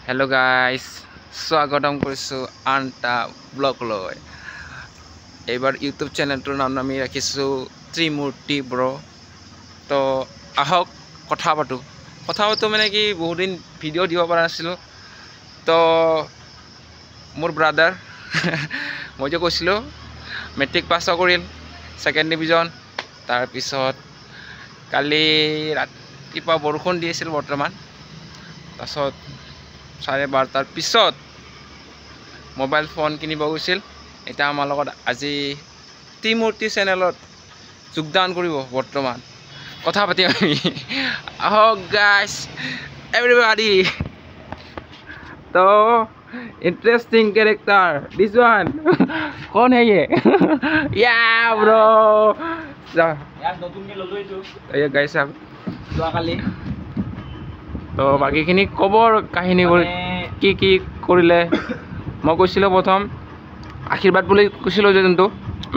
hello guys स्वागतम কৰিছো আনটা blog লৈ এবাৰ ইউটিউব চেনেলটোৰ নাম আমি ৰাখিছো ত্ৰিমূৰ্তি ব্ৰ তো আহক কথা পাতো মানে কি বহুত দিন ভিডিও দিব পৰা নাছিলো তো মোৰ ব্ৰাদাৰ মই যে কৈছিলো মেট্ৰিক পাছ কৰিল সেকেন্ড ডিভিজন তাৰ পিছত কালি ৰাতিপুৱা বৰষুণ দি আছিল বৰ্তমান তাৰছত 12:30 পিছত মোবাইল ফোন কিনিব গৈছিল এটা আমাৰ লগত আজি ত্ৰিমূৰ্তি চেনেলত যোগদান কৰিব বৰ্তমান কথা পাতি আমি আহক গাইস এভৰিবডি तो इंटरेस्टिंग कैरेक्टर दिस वन कौन है ये या ब्रो यार नতুন কে ললো এইটো এই গাইস সাহেব যোৱা কালি তো বাকিখিনি খবৰ কাহিনী কি কি কৰিলে মই কৈছিল প্ৰথম আশীৰ্বাদ বুলি কৈছিল যে জন্তু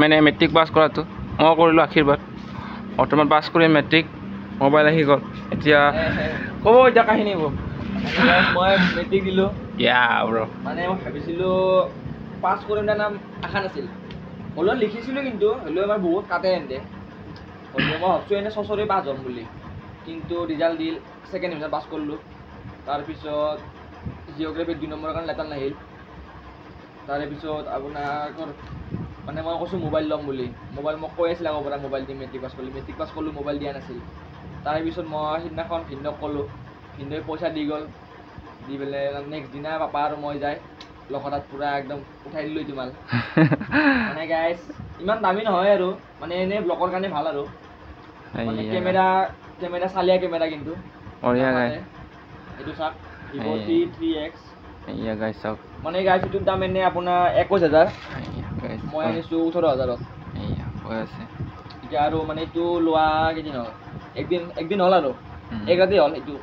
মানে মেট্ৰিক পাস কৰাটো মই কৰিলো আশীৰ্বাদ বৰ্তমান পাস কৰি মেট্ৰিক মোবাইল আহি গল এতিয়া কব এটা কাহিনী ব মই মেট্ৰিক দিলো ইয়া ব্ৰো মানে মই ভাবিছিলো পাস কৰিম না নাম আশা নাছিল হলো লিখিছিলো কিন্তু হলো আমাৰ বহুত কাটে এন্তে হলো মই ভাবছো এনে সসৰে পাস হ'ম বুলি কিন্তু ৰিজাল্ট দিল সেকেন্ড ডিভিজন পাস করলো তার পিছত জিওগ্রাফি 2 নম্বরের কারণে লেটার নাহিল তার পিছত আপনার মানে মই কৈছো মোবাইল লম বুলি মোবাইল মই কৈ আছিল আগৰ পৰা মোবাইল দি মেট্ৰিক পাস করলো মোবাইল দিয়া নাছিল তার পিছত মই সিদিনাখন ভিন্নক কলো ভিন্নই পইচা দি গল দি বেলে নেক্সট দিনা পাপা আৰু মই যাই লখৰাত পুৰা একদম উঠাই দিলো ইতিমাল মানে গাইস ইমান দামী নহয় আৰু মানে এনে ব্লকৰ কাৰণে ভাল আৰু মানে ক্যামেরা সালিয়া ক্যামেরা কিন্তু ওরিয়া গাইস এটো সাক Vivo T3X ইয়া গাইস সব মানে গাইস এটোৰ দাম এনে আপোনাৰ 21000 গাইস মই আনিছো 18000 ইয়া হৈ আছে এতিয়া আৰু মানে এটো লোৱা কেদিন হ'ল একদিন হ'ল আৰু এক ৰাতি হ'ল এটো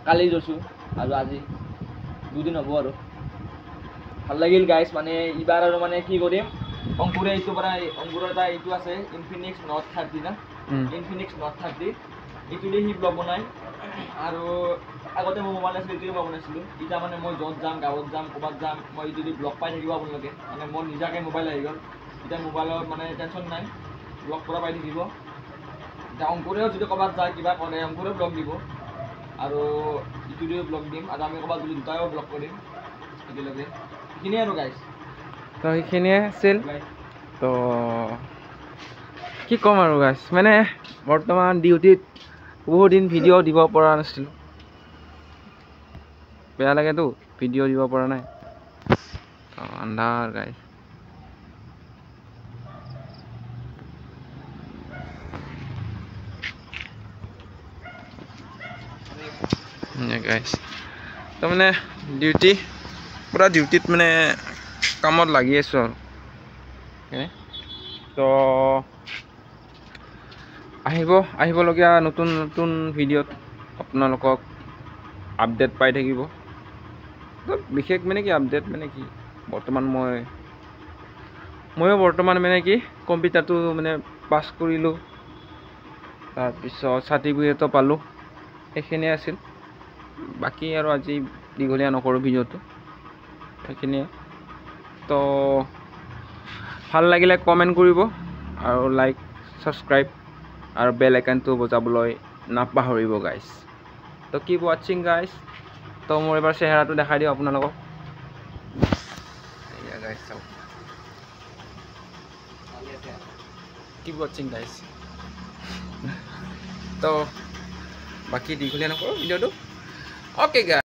কালি জছো আৰু আজি দুদিন হ'ব আৰু ভাল লাগিল গাইস মানে ইবাৰ আৰু মানে কি কৰিম অংকুৰে এটো পৰা অংকুৰৰ এটা এটো আছে Infinix Note 30 না Infinix Note 30 এটো দি হি ব্লগ বনাই আৰু আগতে মই মোবাইল আছিল এটো মই বনাইছিলো ইটা মানে মই যত যাম গাঁৱত যাম কবাত যাম মই এটো দি ব্লগ পাই থাকিব আপোনালোকে মানে মোৰ নিজাকে মোবাইল আহি গল ইটা মোবাইলত মানে টেনচন নাই ব্লগ কৰা পাই থাকিব ইটা অংকুৰেও যদি কবাত যায় কিবা কৰে অংকুৰে ব্লগ দিব আৰু এটো দি ব্লগ দিম আৰু আমি কবাত যদি দুটাও ব্লগ কৰিম একেলগে কিনে আৰু গাইস তো এইখিনিয়ে আছিল তো কি কম আৰু গাইস মানে বৰ্তমান ডিউটিত বহুত দিন ভিডিও দিব পৰা নাছিল বেয়া লাগে তো ভিডিও দিব পৰা নাই তো আন্ধাৰ গাইস গাইস তো মানে ডিউটি পুৰা ডিউটিত মানে কামত লাগি আছো আৰু তো আহিবলগীয়া নতুন ভিডিওত আপোনালোকক আপডেট পাই থাকিব তো বিশেষ মানে কি আপডেট মানে কি বৰ্তমান ময়ো বৰ্তমান মানে কি কম্পিউটাৰটো মানে পাস কৰিলো তাৰ পিছত সাৰ্টিফিকেটও পালো এইখিনি আছিল বাকি আৰু আজি দীঘলীয়া নকৰো ভিডিওটো এইখিনিয়ে তো ভাল লাগিলে কমেন্ট কৰিব আৰু লাইক সাবস্ক্ৰাইব আৰু বেল আইকনটো বজাবলৈ নাপাহৰিব গাইস তো কিপ ওয়াচিং গাইস তো মোৰ এবাৰ চেহাৰাটো দেখাই দিও আপোনালোকক এয়া গাইস চাও কিপ ওয়াচিং গাইস তো বাকি দীঘলীয়া নকৰো ভিডিওটো ওকে গাইস